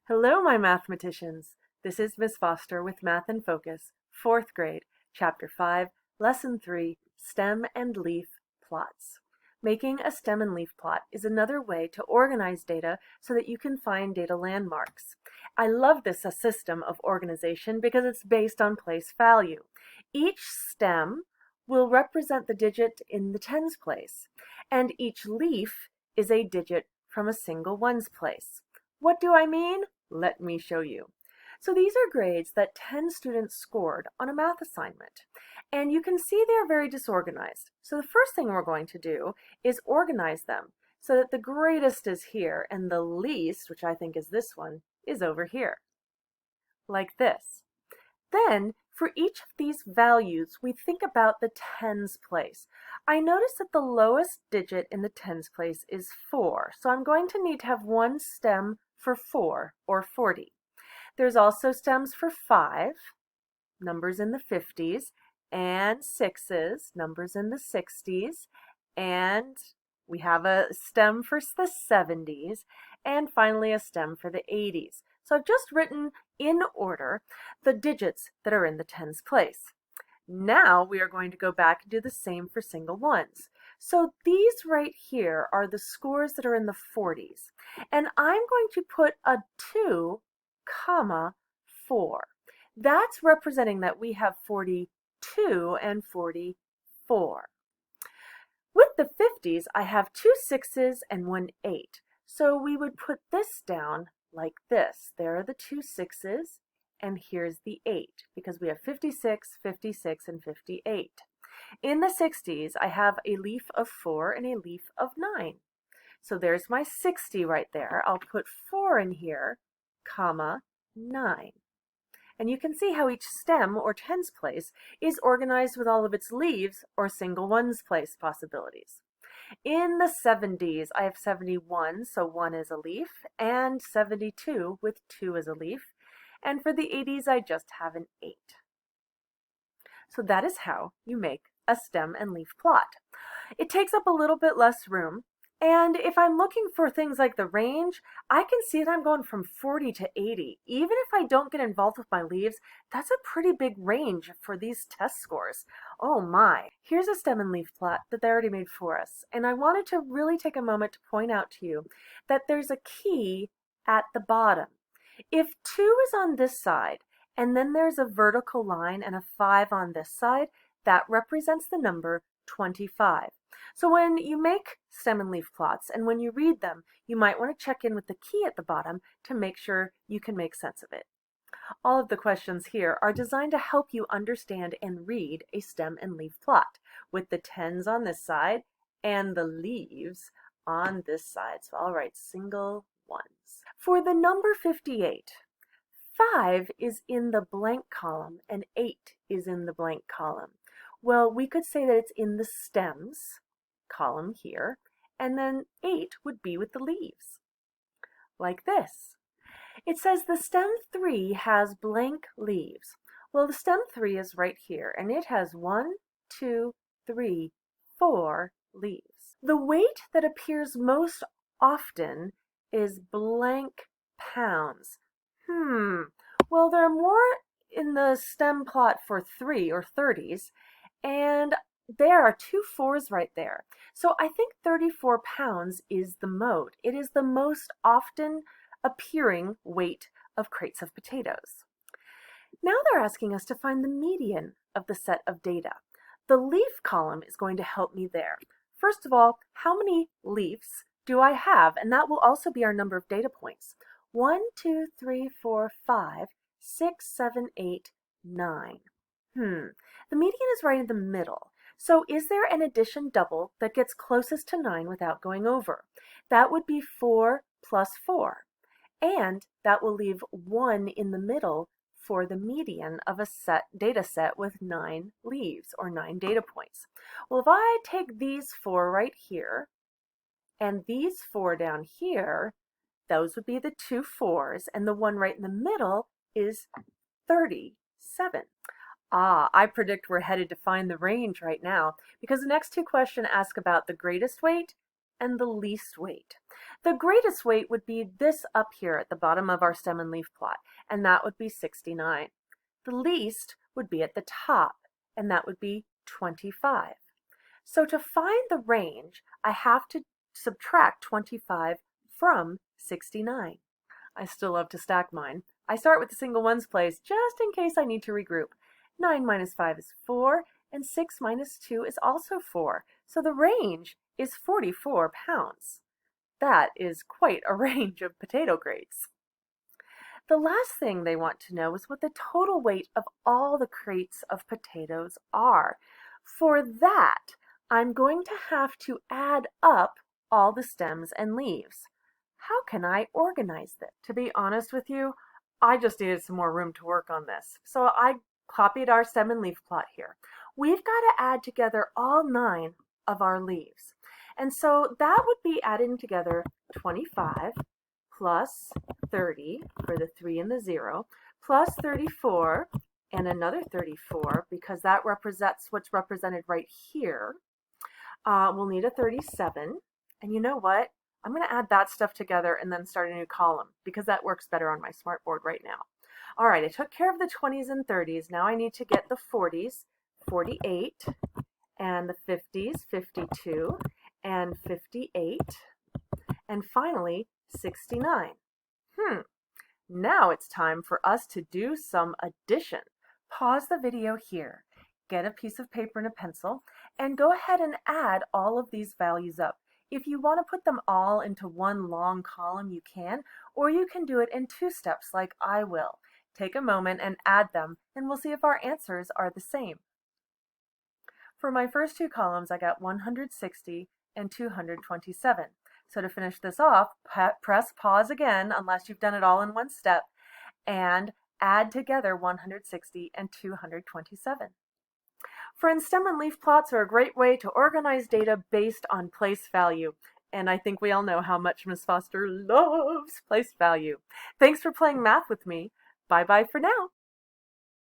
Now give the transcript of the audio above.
Hello, my mathematicians. This is Miss Foster with Math in Focus, 4th grade, Chapter 5, Lesson 3, Stem and Leaf Plots. Making a stem and leaf plot is another way to organize data so that you can find data landmarks. I love this system of organization because it's based on place value. Each stem will represent the digit in the tens place, and each leaf is a digit from a single ones place. What do I mean? Let me show you. So these are grades that 10 students scored on a math assignment. And you can see they're very disorganized. So the first thing we're going to do is organize them so that the greatest is here and the least, which I think is this one, is over here, like this. Then, for each of these values, we think about the tens place. I notice that the lowest digit in the tens place is 4, so I'm going to need to have one stem for 4, or 40. There's also stems for 5, numbers in the 50s, and 6s, numbers in the 60s, and we have a stem for the 70s, and finally a stem for the 80s. So I've just written in order the digits that are in the tens place. Now we are going to go back and do the same for single ones. So these right here are the scores that are in the 40s. And I'm going to put a 2, comma, 4. That's representing that we have 42 and 44. With the 50s, I have 2 6s and 1 8. So we would put this down like this. There are the 2 6s, and here's the 8, because we have 56, 56, and 58. In the 60s, I have a leaf of 4 and a leaf of 9. So there's my 60 right there. I'll put 4 in here, comma, 9. And you can see how each stem, or tens place, is organized with all of its leaves, or single ones place possibilities. In the 70s, I have 71, so 1 is a leaf, and 72 with 2 as a leaf. And for the 80s, I just have an 8. So that is how you make a stem and leaf plot. It takes up a little bit less room, and if I'm looking for things like the range, I can see that I'm going from 40 to 80. Even if I don't get involved with my leaves, that's a pretty big range for these test scores. Oh my. Here's a stem and leaf plot that they already made for us, and I wanted to really take a moment to point out to you that there's a key at the bottom. If 2 is on this side, and then there's a vertical line and a 5 on this side, that represents the number 25. So when you make stem and leaf plots, and when you read them, you might want to check in with the key at the bottom to make sure you can make sense of it. All of the questions here are designed to help you understand and read a stem and leaf plot, with the tens on this side and the leaves on this side. So I'll write single ones. For the number 58, 5 is in the blank column and 8 is in the blank column. Well, we could say that it's in the stems column here, and then 8 would be with the leaves, like this. It says the stem 3 has blank leaves. Well, the stem 3 is right here, and it has 1, 2, 3, 4 leaves. The weight that appears most often is blank pounds. Well, there are more in the stem plot for 3 or 30s, and there are 2 4s right there. So I think 34 pounds is the mode. It is the most often appearing weight of crates of potatoes. Now they're asking us to find the median of the set of data. The leaf column is going to help me there. First of all, how many leaves do I have? And that will also be our number of data points. 1, 2, 3, 4, 5, 6, 7, 8, 9. The median is right in the middle. So is there an addition double that gets closest to 9 without going over? That would be 4 plus 4. And that will leave 1 in the middle for the median of a data set with 9 leaves, or 9 data points. Well, if I take these 4 right here and these 4 down here, those would be the 2 4s, and the one right in the middle is 37. I predict we're headed to find the range right now, because the next 2 questions ask about the greatest weight and the least weight. The greatest weight would be this up here at the bottom of our stem and leaf plot, and that would be 69. The least would be at the top, and that would be 25. So to find the range, I have to subtract 25 from 69. I still love to stack mine. I start with the single ones place just in case I need to regroup. 9 minus 5 is 4, and 6 minus 2 is also 4. So the range is 44 pounds. That is quite a range of potato crates. The last thing they want to know is what the total weight of all the crates of potatoes are. For that, I'm going to have to add up all the stems and leaves. How can I organize this? To be honest with you, I just needed some more room to work on this. So I copied our stem and leaf plot here. We've got to add together all 9 of our leaves. And so that would be adding together 25 plus 30 for the 3 and the 0, plus 34 and another 34 because that represents what's represented right here. We'll need a 37. And you know what? I'm going to add that stuff together and then start a new column because that works better on my smartboard right now. All right, I took care of the 20s and 30s. Now I need to get the 40s, 48, and the 50s, 52, and 58, and finally 69. Now it's time for us to do some addition. Pause the video here, get a piece of paper and a pencil, and go ahead and add all of these values up. If you want to put them all into one long column, you can, or you can do it in 2 steps like I will. Take a moment and add them, and we'll see if our answers are the same. For my first 2 columns, I got 160 and 227. So to finish this off, press pause again, unless you've done it all in one step, and add together 160 and 227. Friends, stem and leaf plots are a great way to organize data based on place value. And I think we all know how much Ms. Foster loves place value. Thanks for playing math with me. Bye-bye for now.